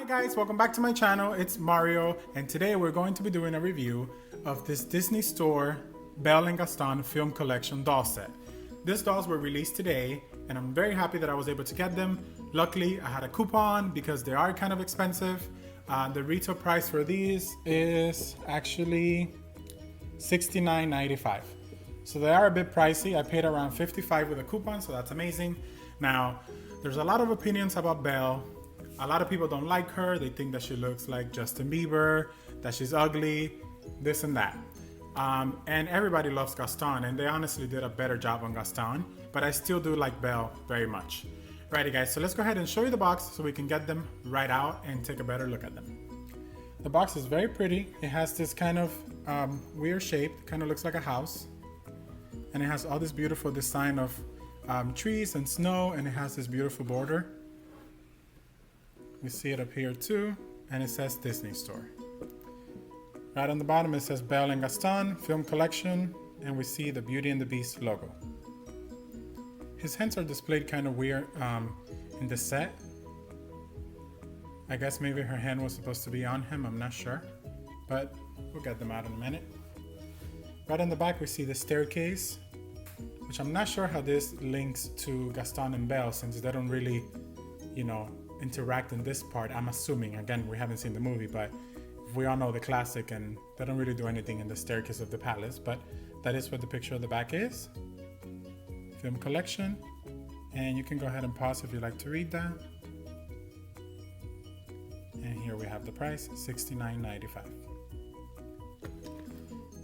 Hi guys, welcome back to my channel. It's Mario, and today we're going to be doing a review of this Disney Store Belle and Gaston Film Collection doll set. These dolls were released today, and I'm very happy that I was able to get them. Luckily, I had a coupon because they are kind of expensive. The retail price for these is actually $69.95. So they are a bit pricey. I paid around $55 with a coupon, so that's amazing. Now, there's a lot of opinions about Belle. A lot of people don't like her. They think that she looks like Justin Bieber, that she's ugly, this and that. And everybody loves Gaston, and they honestly did a better job on Gaston, but I still do like Belle very much. Alrighty guys, so let's go ahead and show you the box so we can get them right out and take a better look at them. The box is very pretty. It has this kind of weird shape, kind of looks like a house. And it has all this beautiful design of trees and snow, and it has this beautiful border. We see it up here too, and it says Disney Store. Right on the bottom it says Belle and Gaston Film Collection, and we see the Beauty and the Beast logo. His hands are displayed kind of weird in the set. I guess maybe her hand was supposed to be on him, I'm not sure, but we'll get them out in a minute. Right on the back we see the staircase, which I'm not sure how this links to Gaston and Belle since they don't really, interact in this part. I'm assuming, again, we haven't seen the movie, but we all know the classic and they don't really do anything in the staircase of the palace, but that is what the picture of the back is. Film collection, and you can go ahead and pause if you'd like to read that. And here we have the price, $69.95.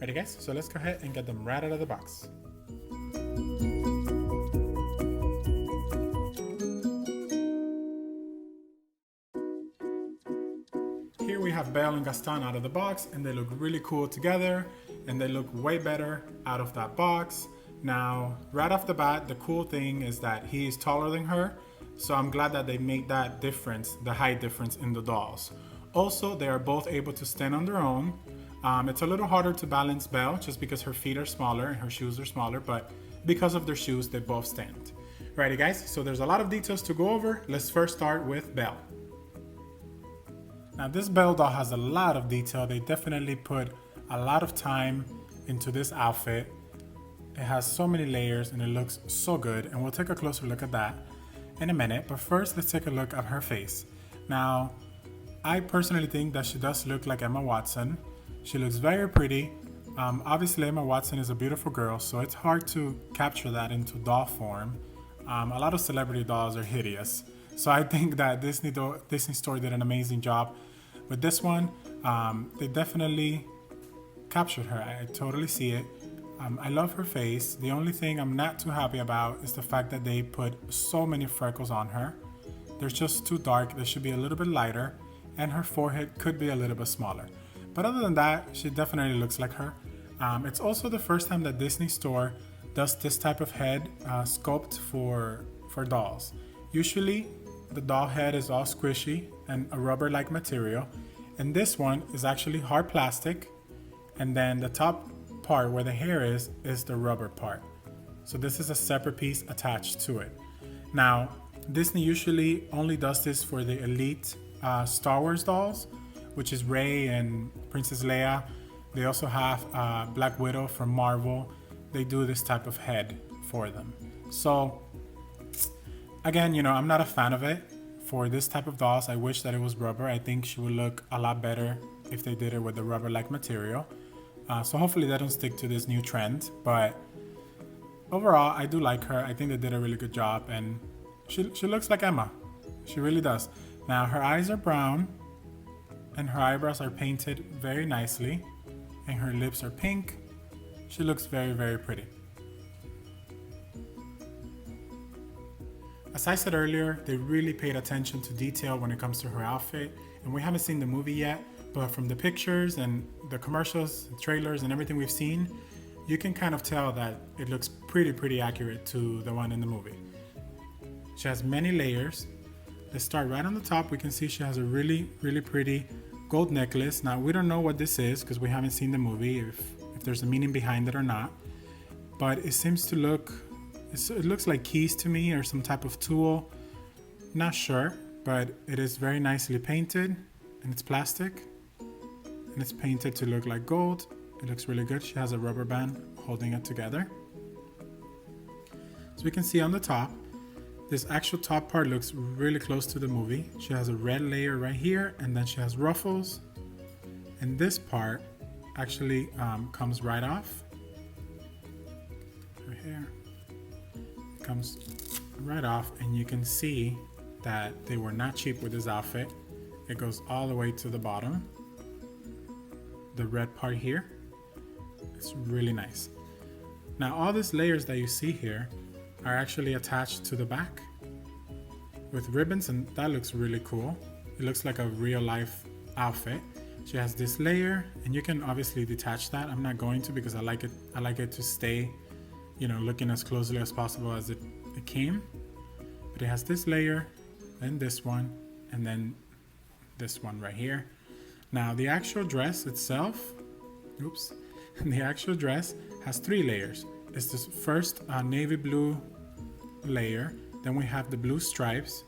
Ready guys? So let's go ahead and get them right out of the box. Here we have Belle and Gaston out of the box, and they look really cool together, and they look way better out of that box. Now, right off the bat, the cool thing is that he is taller than her, so I'm glad that they made that difference, the height difference in the dolls. Also, they are both able to stand on their own. It's a little harder to balance Belle just because her feet are smaller and her shoes are smaller, but because of their shoes, they both stand. Alrighty guys, so there's a lot of details to go over. Let's first start with Belle. Now this Belle doll has a lot of detail. They definitely put a lot of time into this outfit. It has so many layers and it looks so good, and we'll take a closer look at that in a minute. But first, let's take a look at her face. Now, I personally think that she does look like Emma Watson. She looks very pretty. Obviously, Emma Watson is a beautiful girl, so it's hard to capture that into doll form. A lot of celebrity dolls are hideous. So I think that Disney Store did an amazing job with this one. They definitely captured her. I totally see it. I love her face. The only thing I'm not too happy about is the fact that they put so many freckles on her. They're just too dark. They should be a little bit lighter, and her forehead could be a little bit smaller. But other than that, she definitely looks like her. It's also the first time that Disney Store does this type of head sculpt for dolls. Usually, the doll head is all squishy and a rubber-like material, and this one is actually hard plastic, and then the top part where the hair is the rubber part. So this is a separate piece attached to it. Now, Disney usually only does this for the elite Star Wars dolls, which is Rey and Princess Leia. They also have Black Widow from Marvel. They do this type of head for them. So again, I'm not a fan of it. For this type of dolls, I wish that it was rubber. I think she would look a lot better if they did it with the rubber-like material. So hopefully they don't stick to this new trend. But overall, I do like her. I think they did a really good job, and she looks like Emma. She really does. Now, her eyes are brown, and her eyebrows are painted very nicely, and her lips are pink. She looks very, very pretty. As I said earlier, they really paid attention to detail when it comes to her outfit, and we haven't seen the movie yet, but from the pictures and the commercials, the trailers, and everything we've seen, you can kind of tell that it looks pretty accurate to the one in the movie. She has many layers. Let's start right on the top. We can see she has a really pretty gold necklace. Now, we don't know what this is because we haven't seen the movie, if there's a meaning behind it or not, but it seems to it looks like keys to me, or some type of tool. Not sure. but it is very nicely painted, and it's plastic, and it's painted to look like gold. It looks really good. She has a rubber band holding it together. So we can see on the top, this actual top part looks really close to the movie. She has a red layer right here, and then she has ruffles. And this part actually comes right off. Right here. It comes right off, and you can see that they were not cheap with this outfit. It goes all the way to the bottom. The red part here. It's really nice. Now all these layers that you see here are actually attached to the back with ribbons, and that looks really cool. It looks like a real life outfit. She has this layer, and you can obviously detach that. I'm not going to because I like it to stay, looking as closely as possible as it came. But it has this layer, then this one, and then this one right here. Now the actual dress itself, the actual dress has 3 layers. It's this first navy blue layer, then we have the blue stripes,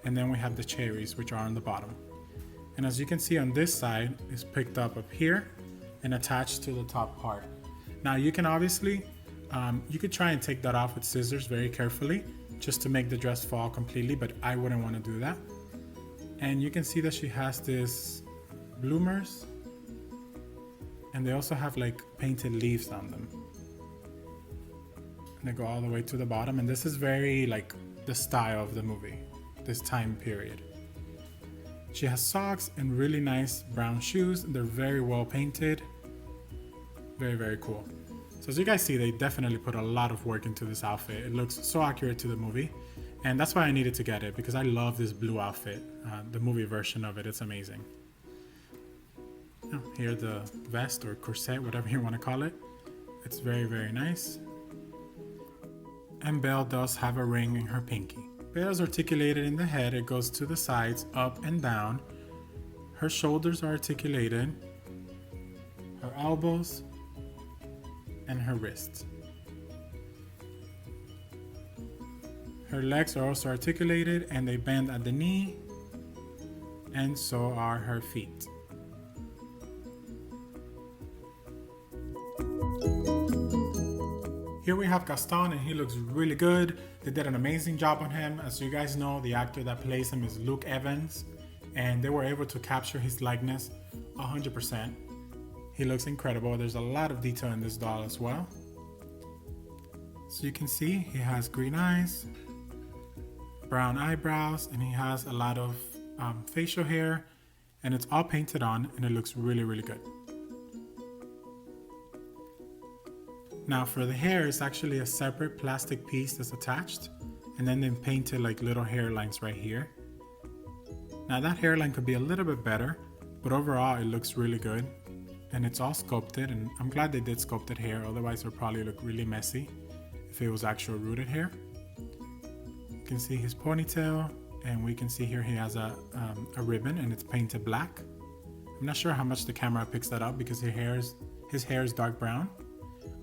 and then we have the cherries, which are on the bottom. And as you can see on this side, it's picked up here and attached to the top part. Now you can obviously, you could try and take that off with scissors very carefully just to make the dress fall completely, but I wouldn't want to do that. And you can see that she has this bloomers, and they also have like painted leaves on them. And they go all the way to the bottom, and this is very like the style of the movie, this time period. She has socks and really nice brown shoes, and they're very well painted. Very, very cool. So as you guys see, they definitely put a lot of work into this outfit. It looks so accurate to the movie, and that's why I needed to get it, because I love this blue outfit, the movie version of it. It's amazing. Here the vest or corset, whatever you want to call it. It's very, very nice. And Belle does have a ring in her pinky. Belle is articulated in the head. It goes to the sides, up and down. Her shoulders are articulated, her elbows, and her wrists. Her legs are also articulated, and they bend at the knee, and so are her feet. Here we have Gaston, and he looks really good. They did an amazing job on him. As you guys know, the actor that plays him is Luke Evans, and they were able to capture his likeness 100%. He looks incredible. There's a lot of detail in this doll as well. So you can see he has green eyes, brown eyebrows, and he has a lot of facial hair, and it's all painted on, and it looks really, really good. Now for the hair, it's actually a separate plastic piece that's attached, and then they painted like little hairlines right here. Now that hairline could be a little bit better, but overall it looks really good, and it's all sculpted, and I'm glad they did sculpted hair, otherwise it would probably look really messy if it was actual rooted hair. You can see his ponytail, and we can see here he has a ribbon, and it's painted black. I'm not sure how much the camera picks that up because his hair is dark brown,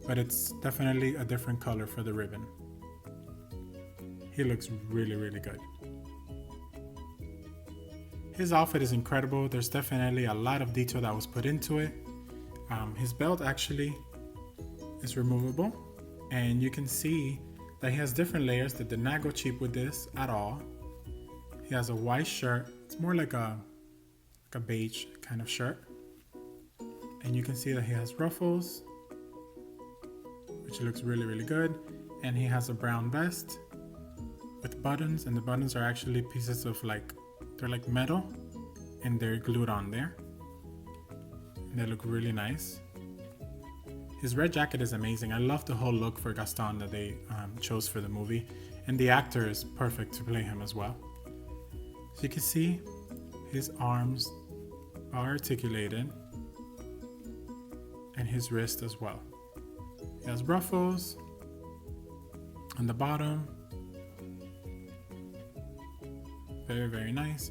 but it's definitely a different color for the ribbon. He looks really, really good. His outfit is incredible. There's definitely a lot of detail that was put into it. His belt actually is removable, and you can see that he has different layers that did not go cheap with this at all. He has a white shirt. It's more like a beige kind of shirt. And you can see that he has ruffles, which looks really, really good. And he has a brown vest with buttons, and the buttons are actually pieces of they're like metal, and they're glued on there. And they look really nice. His red jacket is amazing. I love the whole look for Gaston that they chose for the movie. And the actor is perfect to play him as well. So you can see his arms are articulated, and his wrist as well. He has ruffles on the bottom. Very, very nice.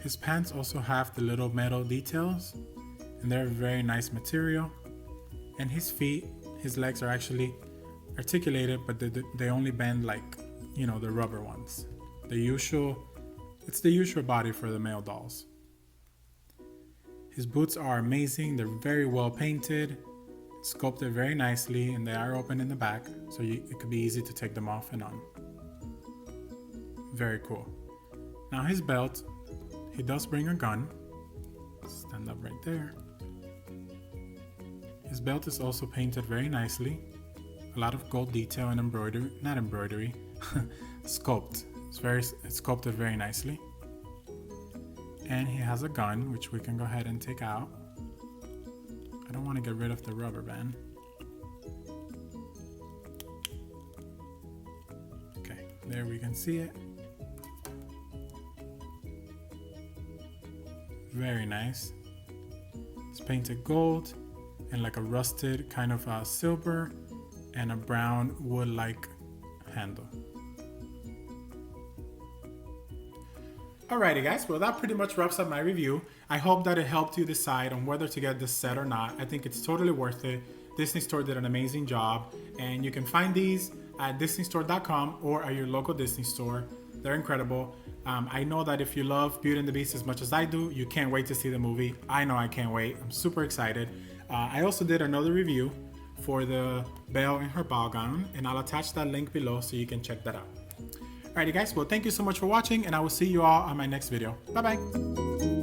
His pants also have the little metal details, and they're very nice material. And his feet, his legs are actually articulated, but they only bend like, the rubber ones. The usual It's the usual body for the male dolls. His boots are amazing. They're very well painted, sculpted very nicely, and they are open in the back, so it could be easy to take them off and on. Very cool. Now his belt, he does bring a gun. Stand up right there. His belt is also painted very nicely. A lot of gold detail and embroidery, not embroidery, sculpt. It's sculpted very nicely. And he has a gun, which we can go ahead and take out. I don't want to get rid of the rubber band. Okay, there we can see it. Very nice. It's painted gold and like a rusted kind of silver and a brown wood-like handle. Alrighty guys, well that pretty much wraps up my review. I hope that it helped you decide on whether to get this set or not. I think it's totally worth it. Disney Store did an amazing job, and you can find these at disneystore.com or at your local Disney store. They're incredible. I know that if you love Beauty and the Beast as much as I do, you can't wait to see the movie. I know I can't wait. I'm super excited. I also did another review for the Belle in her ball gown, and I'll attach that link below so you can check that out. Alrighty guys, well thank you so much for watching, and I will see you all on my next video. Bye bye.